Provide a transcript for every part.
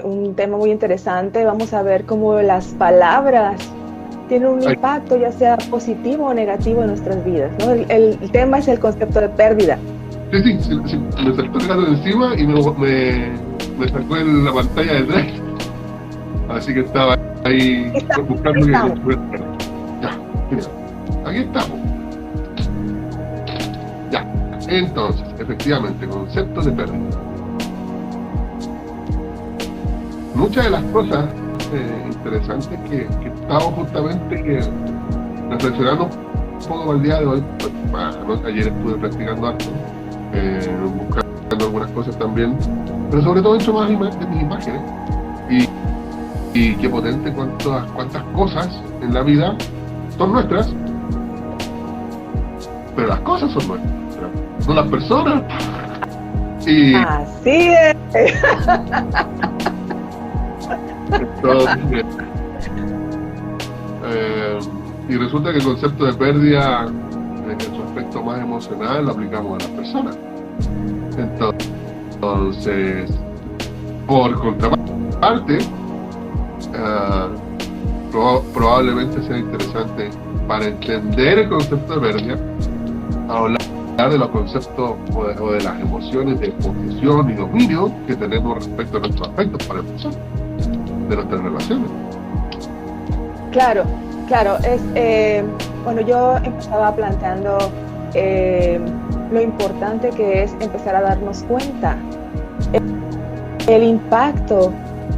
un tema muy interesante. Vamos a ver cómo las palabras tienen un impacto, ya sea positivo o negativo en nuestras vidas, ¿no? El tema es el concepto de pérdida. Sí, me saltó el gato de encima y me sacó en la pantalla de Drive. Así que estaba ahí buscando que... Ya, mira, aquí estamos. Ya, entonces, efectivamente, concepto de pérdida. Muchas de las cosas interesantes que estamos justamente reflexionando un poco al día de hoy, pues, ayer estuve practicando harto, buscando algunas cosas también, pero sobre todo he hecho más de mis imágenes, y qué potente cuántas cosas en la vida son nuestras, pero las cosas son nuestras, no las personas. Y así es. Entonces, y resulta que el concepto de pérdida, en su aspecto más emocional, lo aplicamos a las personas. Entonces, por contraparte, probablemente sea interesante para entender el concepto de pérdida, hablar de los conceptos o de las emociones de posesión y dominio que tenemos respecto a nuestros aspectos para empezar, de nuestras relaciones. Claro, bueno, yo empezaba planteando lo importante que es empezar a darnos cuenta el impacto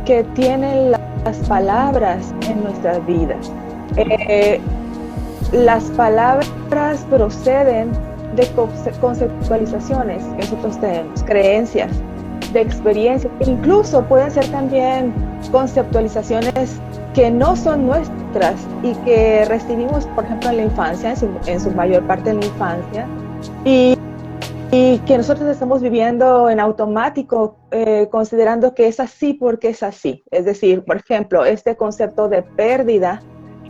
que tienen las palabras en nuestras vidas. Las palabras proceden de conceptualizaciones que nosotros tenemos, creencias, de experiencias, incluso pueden ser también conceptualizaciones que no son nuestras y que recibimos, por ejemplo, en la infancia, en su mayor parte en la infancia, y que nosotros estamos viviendo en automático, considerando que es así porque es así. Es decir, por ejemplo, este concepto de pérdida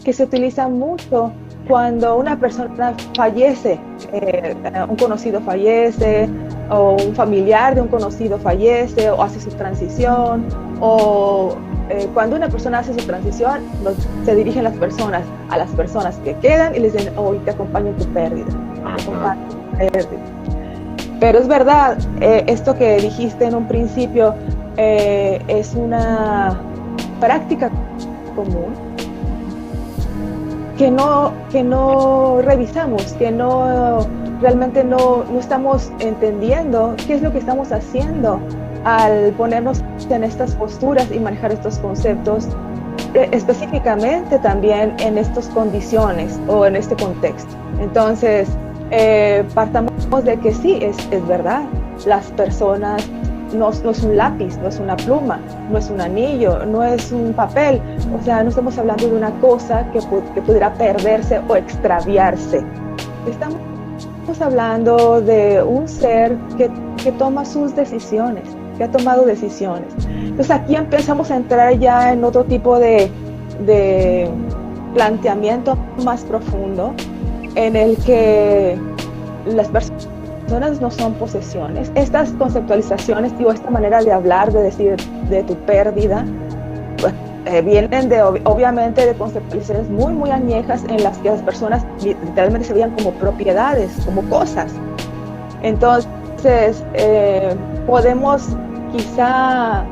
que se utiliza mucho cuando una persona fallece, un conocido fallece, o un familiar de un conocido fallece, o hace su transición, o cuando una persona hace su transición, se dirigen a las personas que quedan y les dicen, hoy te acompaño en tu pérdida, te acompaño en tu pérdida. Pero es verdad, esto que dijiste en un principio es una práctica común que no revisamos, que realmente no estamos entendiendo qué es lo que estamos haciendo al ponernos en estas posturas y manejar estos conceptos, específicamente también en estas condiciones o en este contexto. Entonces, partamos de que sí, es verdad, las personas no es un lápiz, no es una pluma, no es un anillo, no es un papel, o sea, no estamos hablando de una cosa que pudiera perderse o extraviarse. Estamos hablando de un ser que toma sus decisiones, que ha tomado decisiones. Entonces aquí empezamos a entrar ya en otro tipo de planteamiento más profundo, en el que las personas no son posesiones. Estas conceptualizaciones, esta manera de hablar, de decir de tu pérdida, pues, vienen obviamente de conceptualizaciones muy, muy añejas en las que las personas literalmente se veían como propiedades, como cosas. Entonces, podemos quizá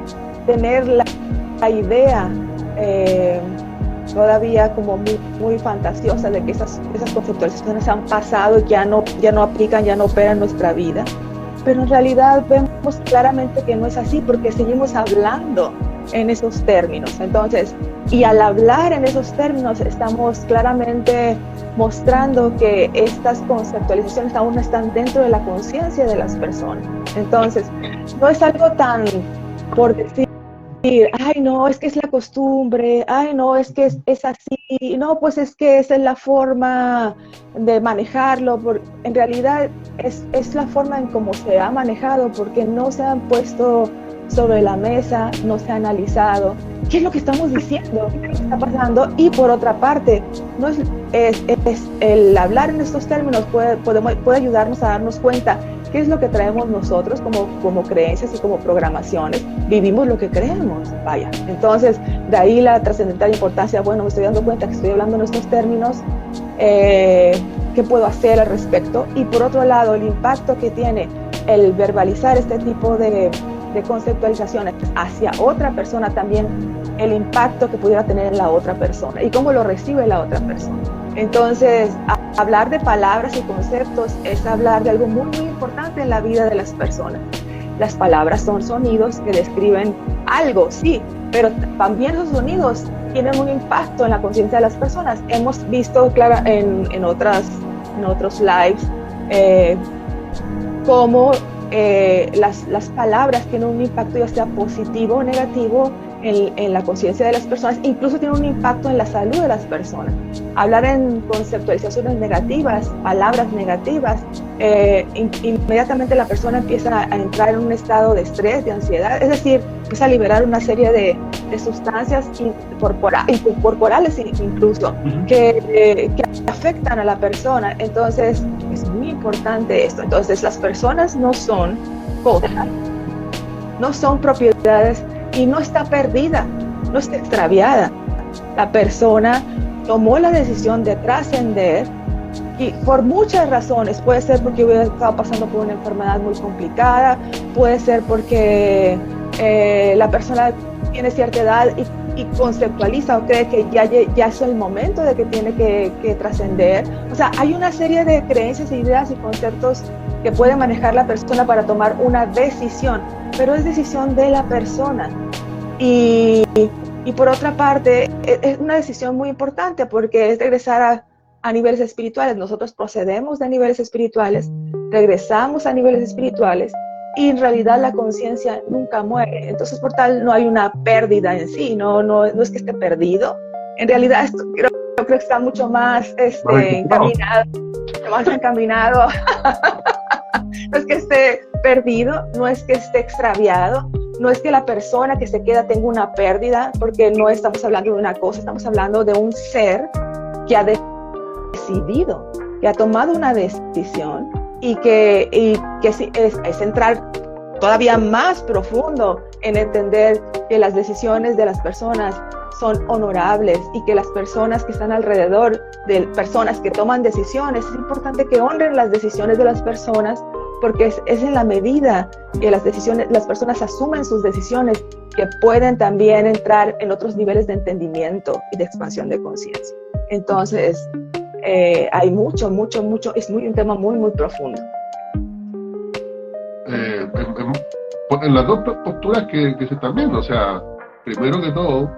tener la idea todavía como muy, muy fantasiosa de que esas conceptualizaciones han pasado y ya no aplican, ya no operan en nuestra vida, pero en realidad vemos claramente que no es así porque seguimos hablando en esos términos. Entonces, y al hablar en esos términos estamos claramente mostrando que estas conceptualizaciones aún no están dentro de la conciencia de las personas. Entonces, no es algo tan por decir, ay, no, es que es la costumbre, ay, no, es que es así, no, pues es que esa es la forma de manejarlo. En realidad es la forma en cómo se ha manejado, porque no se han puesto sobre la mesa, no se ha analizado qué es lo que estamos diciendo, qué está pasando. Y por otra parte, no es el hablar en estos términos puede ayudarnos a darnos cuenta ¿qué es lo que traemos nosotros como creencias y como programaciones? Vivimos lo que creemos, vaya. Entonces, de ahí la trascendental importancia, bueno, me estoy dando cuenta que estoy hablando en estos términos, ¿qué puedo hacer al respecto? Y por otro lado, el impacto que tiene el verbalizar este tipo de conceptualizaciones hacia otra persona también, el impacto que pudiera tener en la otra persona y cómo lo recibe la otra persona. Entonces, hablar de palabras y conceptos es hablar de algo muy, muy importante en la vida de las personas. Las palabras son sonidos que describen algo, sí, pero también esos sonidos tienen un impacto en la conciencia de las personas. Hemos visto, claro, en otros lives, cómo las palabras tienen un impacto ya sea positivo o negativo en la conciencia de las personas, incluso tiene un impacto en la salud de las personas. Hablar en conceptualizaciones negativas, palabras negativas, inmediatamente la persona empieza a entrar en un estado de estrés, de ansiedad, es decir, empieza a liberar una serie de sustancias corporales incluso, que afectan a la persona. Entonces, es muy importante esto. Entonces, las personas no son cosas, no son propiedades, y no está perdida, no está extraviada. La persona tomó la decisión de trascender y por muchas razones, puede ser porque hubiera estado pasando por una enfermedad muy complicada, puede ser porque la persona tiene cierta edad y conceptualiza o cree que ya es el momento de que tiene que trascender. O sea, hay una serie de creencias, ideas y conceptos que puede manejar la persona para tomar una decisión, pero es decisión de la persona. Y por otra parte, es una decisión muy importante porque es regresar a niveles espirituales. Nosotros procedemos de niveles espirituales, regresamos a niveles espirituales y en realidad la conciencia nunca muere. Entonces, por tal, no hay una pérdida en sí, no es que esté perdido. En realidad, esto, creo que está mucho más encaminado. No es que esté perdido, no es que esté extraviado, no es que la persona que se queda tenga una pérdida, porque no estamos hablando de una cosa, estamos hablando de un ser que ha decidido, que ha tomado una decisión y que es entrar todavía más profundo en entender que las decisiones de las personas son honorables y que las personas que están alrededor de personas que toman decisiones, es importante que honren las decisiones de las personas, porque es en la medida que las personas asumen sus decisiones que pueden también entrar en otros niveles de entendimiento y de expansión de conciencia. Entonces, hay mucho, es un tema muy, muy profundo. En las dos posturas que se están viendo, o sea, primero que todo,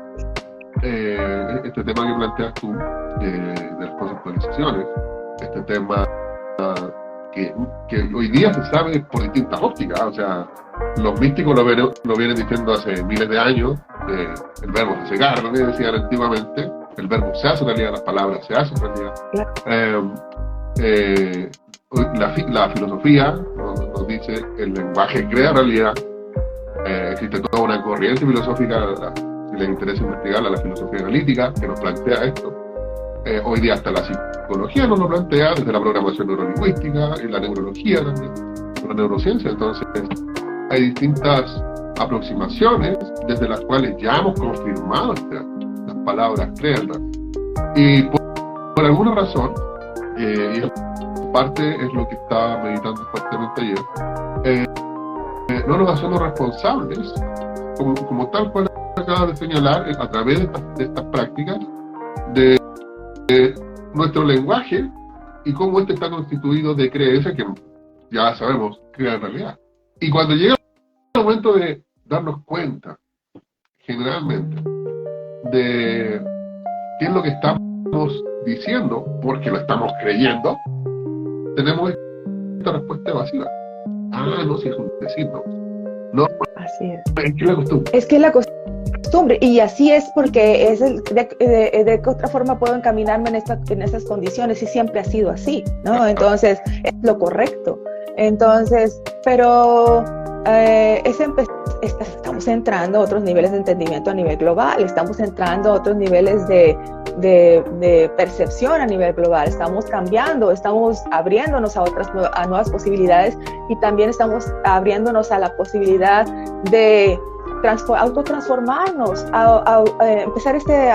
este tema que planteas tú de las conceptualizaciones, este tema que hoy día se sabe por distintas ópticas, o sea, los místicos lo vienen diciendo hace miles de años, el verbo se hace carne, decían antiguamente, el verbo se hace realidad, las palabras se hacen realidad. La filosofía nos dice el lenguaje crea realidad. Existe toda una corriente filosófica, si les interesa investigarla, la filosofía analítica, que nos plantea esto. Hoy día hasta la psicología nos lo plantea, desde la programación neurolingüística y la neurología también, la neurociencia. Entonces, hay distintas aproximaciones desde las cuales ya hemos confirmado las palabras crean. Y por alguna razón, y parte es lo que estaba meditando fuertemente ayer, no nos hacemos responsables, como tal cual acaba de señalar, a través de estas prácticas, de nuestro lenguaje y cómo este está constituido de creencias que ya sabemos crean realidad. Y cuando llega el momento de darnos cuenta, generalmente, de qué es lo que estamos diciendo, porque lo estamos creyendo, tenemos esta respuesta evasiva. No, si es un decir, no. Así es. Es que la costumbre. Es que la costumbre, y así es porque es de qué otra forma puedo encaminarme en estas condiciones, y siempre ha sido así, ¿no? Entonces, es lo correcto. Entonces, pero estamos entrando a otros niveles de entendimiento a nivel global, estamos entrando a otros niveles de percepción a nivel global, estamos cambiando, estamos abriéndonos a nuevas posibilidades, y también estamos abriéndonos a la posibilidad de autotransformarnos, empezar este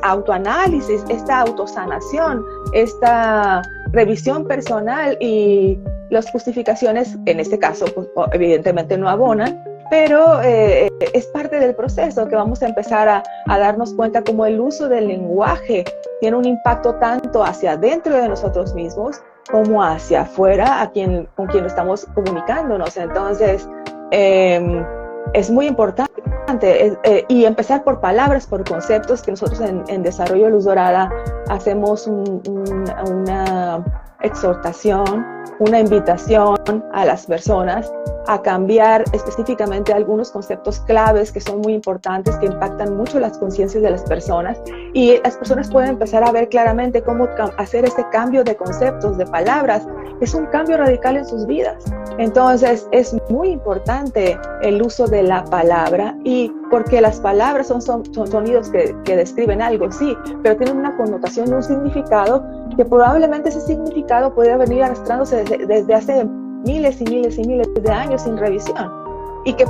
autoanálisis, esta autosanación, esta revisión personal, y las justificaciones, en este caso, pues, evidentemente no abonan, pero es parte del proceso que vamos a empezar a darnos cuenta cómo el uso del lenguaje tiene un impacto tanto hacia adentro de nosotros mismos como hacia afuera, con quien estamos comunicándonos. Entonces, es muy importante y empezar por palabras, por conceptos, que nosotros en Desarrollo Luz Dorada hacemos una exhortación, una invitación a las personas a cambiar específicamente algunos conceptos claves que son muy importantes, que impactan mucho las conciencias de las personas, y las personas pueden empezar a ver claramente cómo hacer ese cambio de conceptos, de palabras. Es un cambio radical en sus vidas. Entonces es muy importante el uso de la palabra, y porque las palabras son sonidos que describen algo, sí, pero tienen una connotación, un significado, que probablemente ese significado puede venir arrastrándose desde hace miles y miles y miles de años sin revisión, y que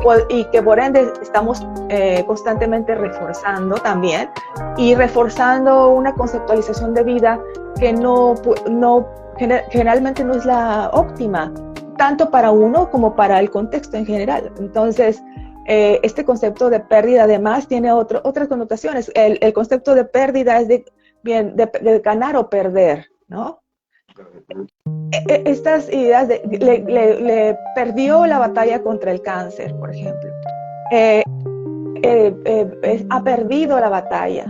por ende estamos constantemente reforzando también, y reforzando una conceptualización de vida que generalmente no es la óptima, tanto para uno como para el contexto en general. Entonces, este concepto de pérdida además tiene otras connotaciones. El concepto de pérdida es de ganar o perder, ¿no? Estas ideas le perdió la batalla contra el cáncer, por ejemplo. Ha perdido la batalla,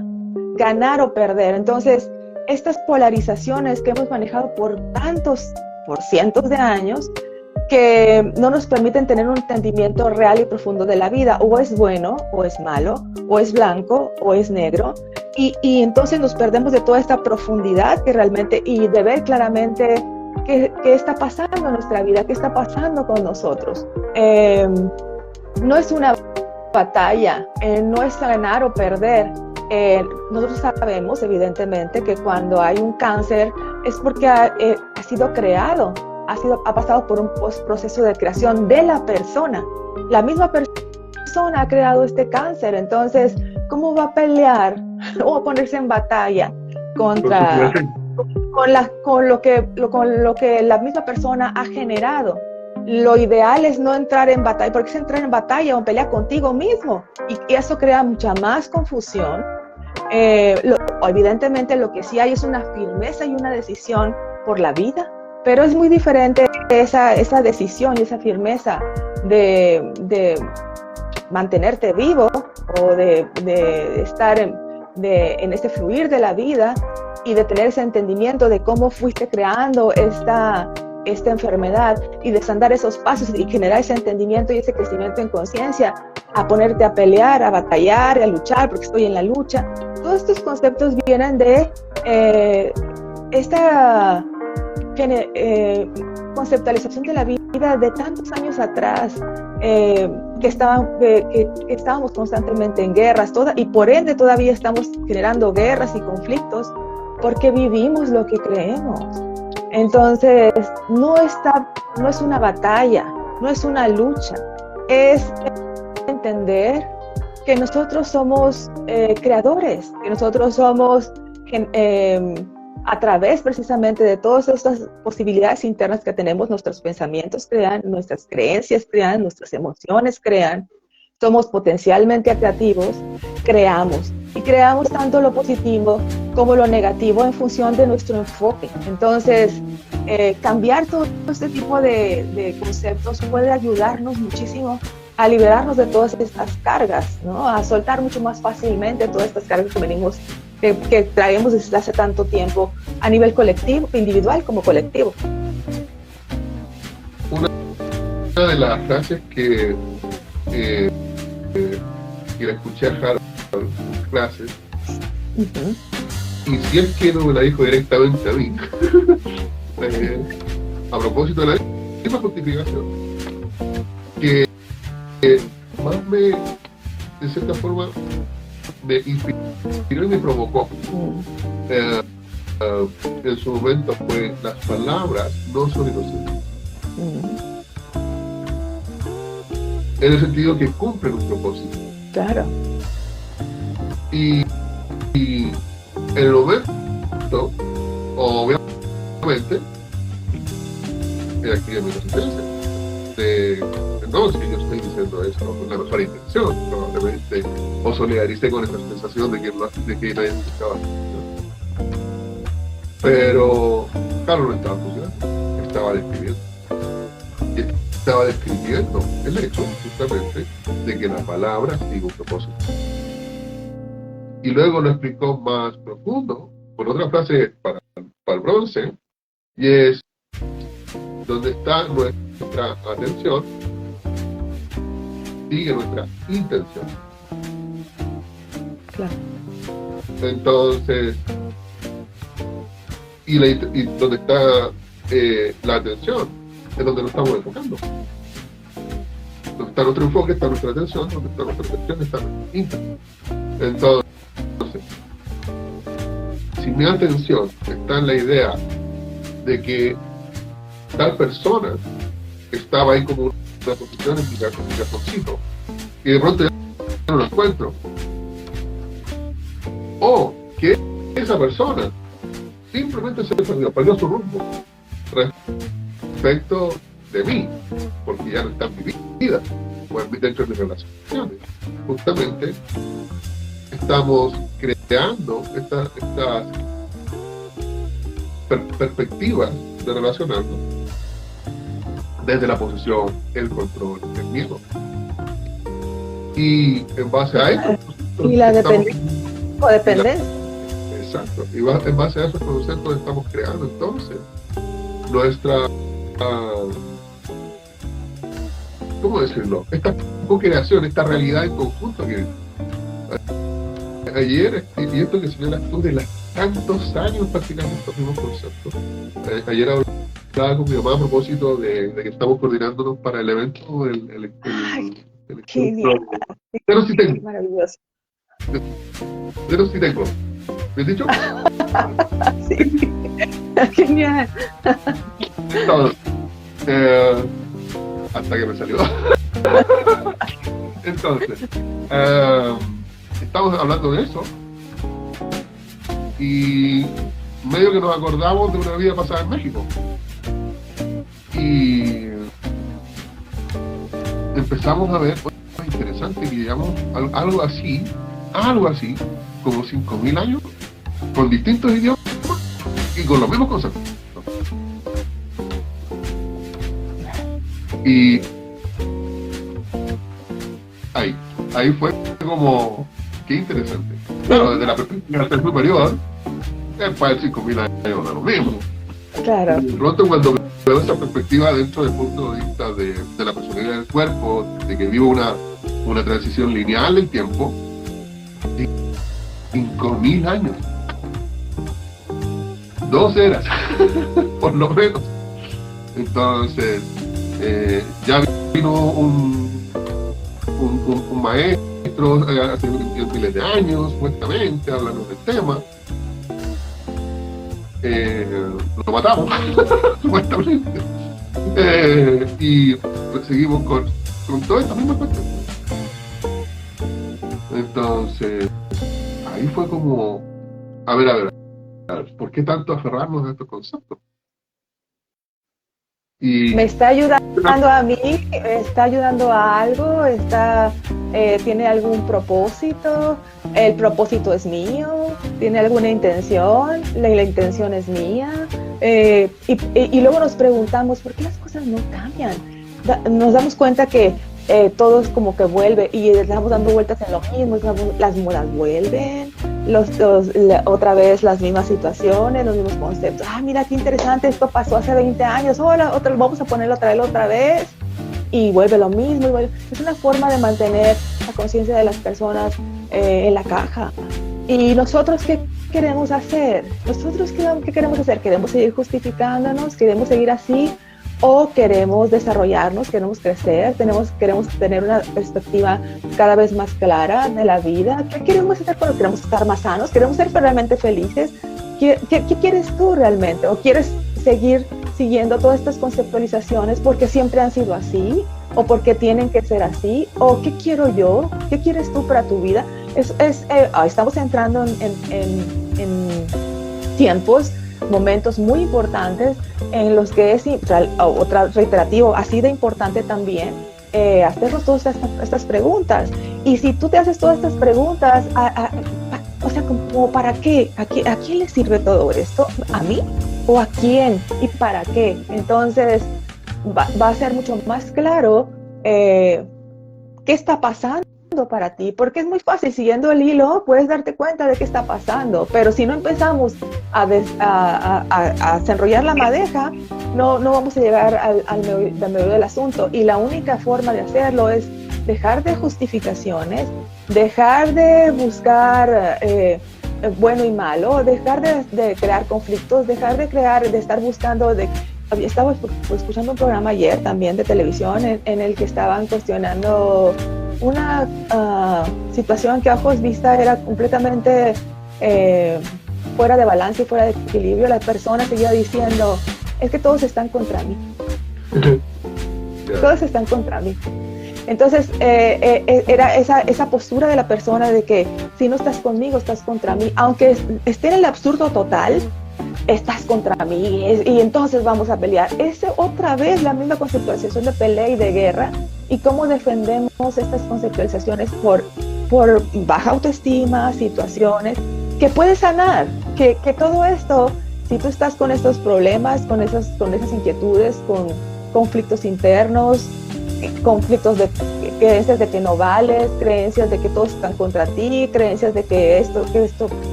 ganar o perder. Entonces, estas polarizaciones que hemos manejado por cientos de años, que no nos permiten tener un entendimiento real y profundo de la vida, o es bueno o es malo, o es blanco o es negro, y entonces nos perdemos de toda esta profundidad que realmente, y de ver claramente qué está pasando en nuestra vida, qué está pasando con nosotros. No es una batalla, no es ganar o perder. Nosotros sabemos evidentemente que cuando hay un cáncer es porque ha sido creado, ha pasado por un proceso de creación de la persona. La misma persona ha creado este cáncer. Entonces, ¿cómo va a pelear o a ponerse en batalla con lo que la misma persona ha generado? Lo ideal es no entrar en batalla, porque es entrar en batalla o pelear contigo mismo, y eso crea mucha más confusión. Evidentemente lo que sí hay es una firmeza y una decisión por la vida, pero es muy diferente esa decisión y esa firmeza de mantenerte vivo, o de estar en este fluir de la vida, y de tener ese entendimiento de cómo fuiste creando esta enfermedad, y desandar esos pasos y generar ese entendimiento y ese crecimiento en conciencia, a ponerte a pelear, a batallar, a luchar, porque estoy en la lucha. Todos estos conceptos vienen de esta conceptualización de la vida de tantos años atrás, que estábamos constantemente en guerras, y por ende todavía estamos generando guerras y conflictos, porque vivimos lo que creemos. Entonces, no es una batalla, no es una lucha, es entender que nosotros somos creadores, que nosotros somos a través precisamente de todas estas posibilidades internas que tenemos. Nuestros pensamientos crean, nuestras creencias crean, nuestras emociones crean, somos potencialmente creativos, creamos, y creamos tanto lo positivo como lo negativo en función de nuestro enfoque. Entonces, cambiar todo este tipo de conceptos puede ayudarnos muchísimo a liberarnos de todas estas cargas, ¿no? A soltar mucho más fácilmente todas estas cargas que traemos desde hace tanto tiempo, a nivel colectivo, individual como colectivo. Una de las frases que la escuché a Harold en clases, y si es que no me la dijo directamente a mí, a propósito de la misma justificación, que más de cierta forma, me inspiró y me provocó en su momento fue: las palabras no son inocentes. En el sentido que cumplen un propósito. Claro. Y en el momento, obviamente, aquí hay mi resistencia. No, si yo estoy diciendo eso con la mejor intención, probablemente, o solidaricé con esa sensación de que nadie buscaba. Pero Carlos no estaba funcionando, estaba describiendo. Y estaba describiendo el hecho, justamente, de que la palabra sigue un propósito. Y luego lo explicó más profundo, con otra frase para el bronce, y es: donde está nuestra atención, sigue nuestra intención. Claro. Entonces, y donde está la atención, es donde nos estamos enfocando. Donde está nuestro enfoque, está nuestra atención, donde está nuestra atención, está nuestra intención. Entonces, si mi atención está en la idea de que tal persona estaba ahí como una posición en mi corazoncito, y de pronto ya no lo encuentro, o que esa persona simplemente se perdió su rumbo respecto de mí, porque ya no está en mi vida o dentro de mis relaciones. Justamente estamos creando estas perspectivas de relacionarnos desde la posesión, el control, el miedo. Y en base a eso, y la dependencia o dependencia. Exacto. Y en base a esos conceptos estamos creando entonces nuestra, ¿cómo decirlo? Esta co-creación, esta realidad en conjunto que ayer, y esto que señalas tú de los tantos años practicando estos mismos conceptos. Ayer hablaba con mi mamá a propósito de que estamos coordinándonos para el evento del Genial. Pero sí tengo. Maravilloso. Pero sí tengo. ¿Me has dicho? Sí. Genial. Entonces, hasta que me salió. Entonces, estamos hablando de eso y medio que nos acordamos de una vida pasada en México y empezamos a ver interesante que llevamos algo así como 5.000 años con distintos idiomas y con los mismos conceptos. Y ahí fue como, qué interesante. Claro, desde la perspectiva del superior, para el 5.000 años era lo mismo. Claro. De pronto, cuando veo esa perspectiva dentro del punto de vista de la personalidad del cuerpo, de que vivo una transición lineal del tiempo, 5.000 años. 2 eras, por lo menos. Entonces, ya vino un maestro hace miles de años, supuestamente, hablando del tema. Lo matamos, supuestamente. Y seguimos con todas estas mismas cuestiones. Entonces, ahí fue como, a ver, ¿por qué tanto aferrarnos a estos conceptos? Y me está ayudando a mí, está ayudando a algo, tiene algún propósito, el propósito es mío, tiene alguna intención, la intención es mía, y luego nos preguntamos ¿por qué las cosas no cambian? Nos damos cuenta que todo es como que vuelve y estamos dando vueltas en lo mismo, las modas vuelven, otra vez las mismas situaciones, los mismos conceptos. Mira qué interesante, esto pasó hace 20 años, vamos a ponerlo otra vez y vuelve lo mismo. Es una forma de mantener la conciencia de las personas en la caja. ¿Y nosotros qué queremos hacer? ¿Nosotros qué queremos hacer? ¿Queremos seguir justificándonos? ¿Queremos seguir así? o queremos desarrollarnos, queremos crecer, queremos tener una perspectiva cada vez más clara de la vida. ¿Qué queremos hacer cuando queremos estar más sanos? ¿Queremos ser realmente felices? ¿Qué quieres tú realmente? ¿O quieres seguir siguiendo todas estas conceptualizaciones porque siempre han sido así? ¿O porque tienen que ser así? ¿O qué quiero yo? ¿Qué quieres tú para tu vida? Estamos entrando en tiempos, momentos muy importantes en los que es otra reiterativo, así de importante también hacernos todas estas preguntas. Y si tú te haces todas estas preguntas, o sea, como ¿para qué? ¿A quién le sirve todo esto? ¿A mí? ¿O a quién? ¿Y para qué? Entonces va a ser mucho más claro qué está pasando para ti, porque es muy fácil, siguiendo el hilo puedes darte cuenta de qué está pasando, pero si no empezamos a desenrollar la madeja, no vamos a llegar al meollo del asunto, y la única forma de hacerlo es dejar de justificaciones, dejar de buscar bueno y malo, dejar de crear conflictos, dejar de estar buscando estaba escuchando un programa ayer también de televisión en el que estaban cuestionando una situación que a ojos vista era completamente fuera de balance y fuera de equilibrio. La persona seguía diciendo, es que todos están contra mí. Todos están contra mí. Entonces era esa postura de la persona de que si no estás conmigo, estás contra mí. Aunque esté en el absurdo total, estás contra mí y entonces vamos a pelear. Es otra vez la misma conceptualización de pelea y de guerra, y cómo defendemos estas conceptualizaciones por baja autoestima, situaciones que puedes sanar, que todo esto, si tú estás con estos problemas, con esas inquietudes, con conflictos internos, conflictos de creencias de que no vales, creencias de que todos están contra ti, creencias de que esto,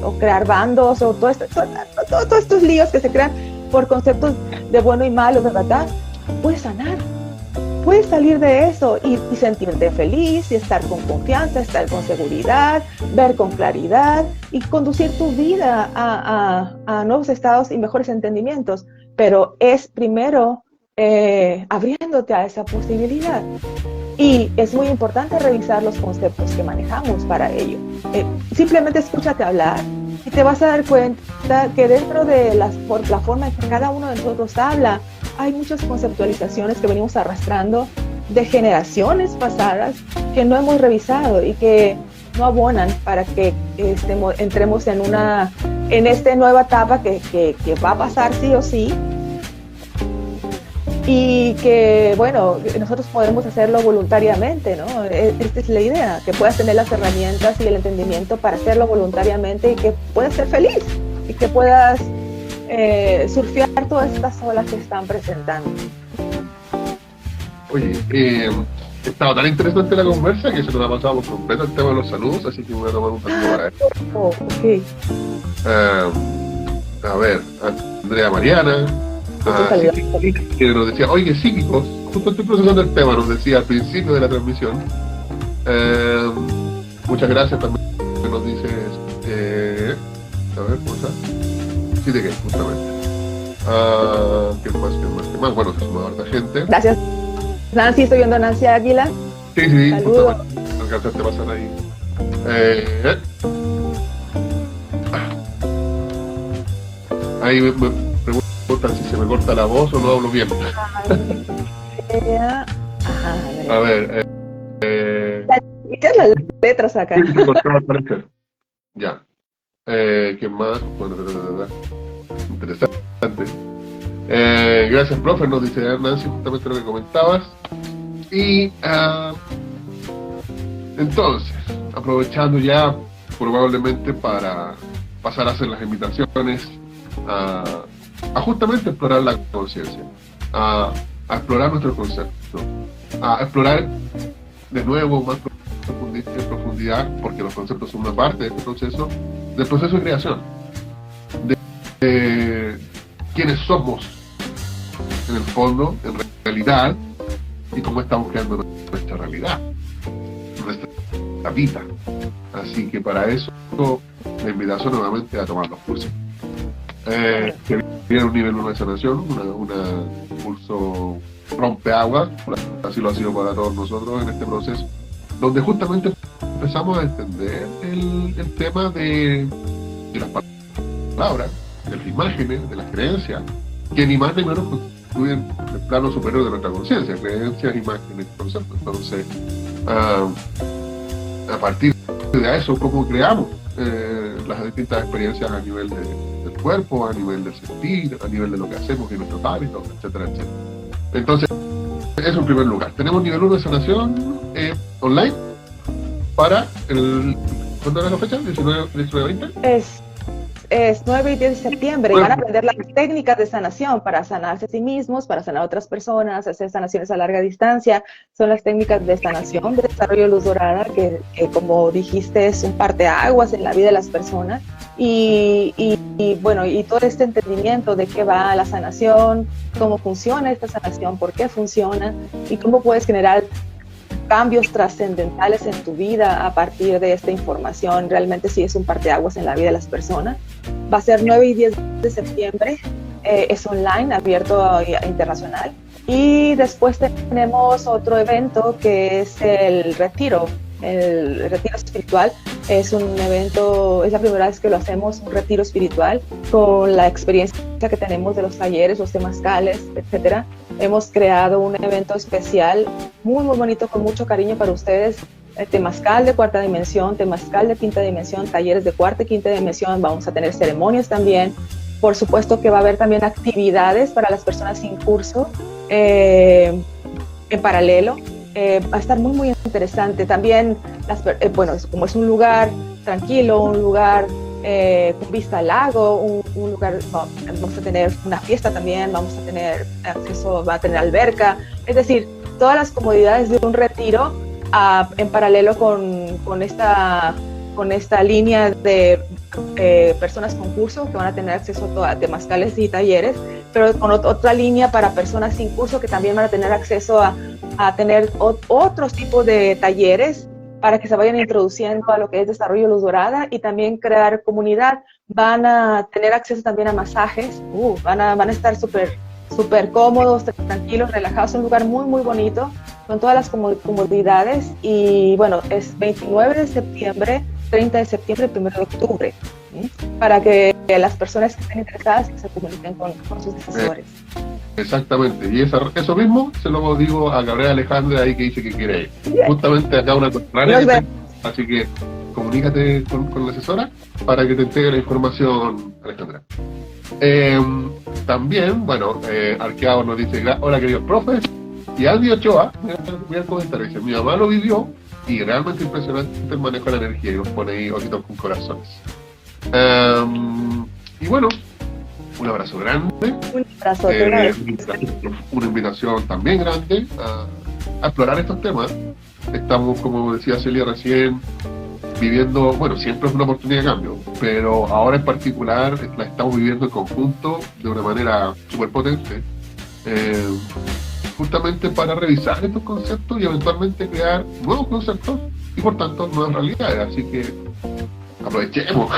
o crear bandos, o todos estos líos que se crean por conceptos de bueno y malo, ¿verdad? Puedes sanar, puedes salir de eso y sentirte feliz y estar con confianza, estar con seguridad, ver con claridad y conducir tu vida a nuevos estados y mejores entendimientos, pero es primero abriéndote a esa posibilidad. Y es muy importante revisar los conceptos que manejamos para ello. Simplemente escúchate hablar y te vas a dar cuenta que dentro de la forma en que cada uno de nosotros habla, hay muchas conceptualizaciones que venimos arrastrando de generaciones pasadas que no hemos revisado y que no abonan para que entremos en esta nueva etapa que va a pasar sí o sí. Y que, bueno, nosotros podemos hacerlo voluntariamente, ¿no? Esta es la idea, que puedas tener las herramientas y el entendimiento para hacerlo voluntariamente y que puedas ser feliz y que puedas surfear todas estas olas que están presentando. Oye, estaba tan interesante la conversa que se nos ha pasado por completo el tema de los saludos, así que me voy a tomar un saludo para él. Ok. A ver, Andrea Mariana, que nos decía, oye, psíquicos, justo estoy procesando el tema, nos decía al principio de la transmisión. Muchas gracias también, nos dice, a ver, ¿cómo está? Sí, de qué, justamente. ¿Qué más? Bueno, se suma harta gente. Gracias, Nancy, estoy viendo a Nancy Águila. Sí, saludos. Alcanzaste a pasar ahí. Ahí me preguntan si se me corta la voz o no hablo bien. A ver, ¿qué las letras acá? Sí, se cortaba al parecer. Ya. ¿Qué más? Bueno, interesante. Gracias, profe, nos dice Nancy, justamente lo que comentabas. Y entonces, aprovechando ya probablemente para pasar a hacer las invitaciones a justamente explorar la conciencia, a explorar nuestro concepto, a explorar de nuevo más en profundidad, porque los conceptos son una parte de este proceso, del proceso de creación, de quiénes somos en el fondo, en realidad, y cómo estamos creando nuestra realidad, nuestra vida. Así que para eso la invitación nuevamente a tomar los cursos. Que viene un nivel 1 de sanación, curso rompeaguas, así lo ha sido para todos nosotros en este proceso, donde justamente empezamos a entender el tema de las palabras, de las imágenes, de las creencias, que ni más ni menos constituyen el plano superior de nuestra conciencia, creencias, imágenes, conceptos. Entonces, a partir de eso, cómo creamos las distintas experiencias a nivel del cuerpo, a nivel del sentir, a nivel de lo que hacemos y nuestros hábitos, etcétera, etcétera. Entonces, eso en primer lugar. Tenemos nivel 1 de sanación online para ¿cuándo era la fecha? ¿19-20? Es 9 y 10 de septiembre y van a aprender las técnicas de sanación para sanarse a sí mismos, para sanar a otras personas, hacer sanaciones a larga distancia. Son las técnicas de sanación, de desarrollo de luz dorada, que como dijiste es un parteaguas en la vida de las personas. Y bueno, y todo este entendimiento de qué va la sanación, cómo funciona esta sanación, por qué funciona y cómo puedes generar cambios trascendentales en tu vida a partir de esta información. Realmente sí es un parteaguas en la vida de las personas. Va a ser 9 y 10 de septiembre, es online, abierto internacional. Y después tenemos otro evento que es el retiro espiritual. Es un evento, es la primera vez que lo hacemos, un retiro espiritual, con la experiencia que tenemos de los talleres, los temazcales, etcétera. Hemos creado un evento especial, muy muy bonito, con mucho cariño para ustedes. Temazcal de cuarta dimensión, temazcal de quinta dimensión, talleres de cuarta y quinta dimensión. Vamos a tener ceremonias también. Por supuesto que va a haber también actividades para las personas sin curso en paralelo. Va a estar muy muy interesante. También, bueno, como es un lugar tranquilo, un lugar con vista al lago, un lugar, vamos a tener una fiesta también, vamos a tener acceso, va a tener alberca, es decir, todas las comodidades de un retiro en paralelo con esta línea de personas con curso que van a tener acceso a temazcales y talleres, pero con otra línea para personas sin curso que también van a tener acceso a tener otros tipos de talleres para que se vayan introduciendo a lo que es desarrollo luz dorada y también crear comunidad. Van a tener acceso también a masajes, van a estar súper cómodos, tranquilos, relajados. Es un lugar muy muy bonito con todas las comodidades. Y bueno, es 29 de septiembre, 30 de septiembre y 1 de octubre, ¿sí? Para que las personas que estén interesadas se comuniquen con sus asesores. Exactamente, y eso mismo se lo digo a Gabriela Alejandra ahí que dice que quiere ir. Bien. Justamente acá una contraria, así que comunícate con la asesora para que te entregue la información, Alejandra. También, bueno, Arqueado nos dice, hola queridos profes, y Aldi Ochoa, voy a comentar, dice, mi mamá lo vivió y realmente impresionante el manejo de la energía, y nos pone ahí ojitos con corazones. Y bueno, un abrazo grande. Un abrazo grande. Una invitación también grande a explorar estos temas. Estamos, como decía Celia recién, viviendo, bueno, siempre es una oportunidad de cambio, pero ahora en particular la estamos viviendo en conjunto de una manera súper potente, justamente para revisar estos conceptos y eventualmente crear nuevos conceptos y por tanto nuevas realidades. Así que aprovechemos.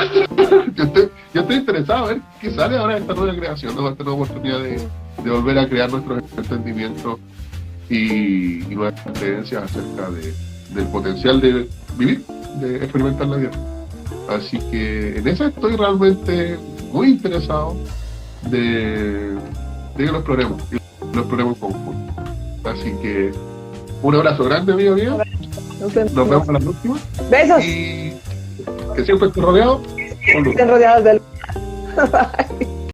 yo estoy interesado a ver qué sale ahora de esta nueva creación, ¿no? Esta nueva oportunidad de volver a crear nuestros entendimientos y nuevas creencias acerca del potencial de vivir, de experimentar la vida. Así que en eso estoy realmente muy interesado de que lo exploremos en conjunto. Así que un abrazo grande, amigo mío. Nos vemos en la próxima. Besos. Y que siempre esté rodeado. Estén rodeados de luz. Bye.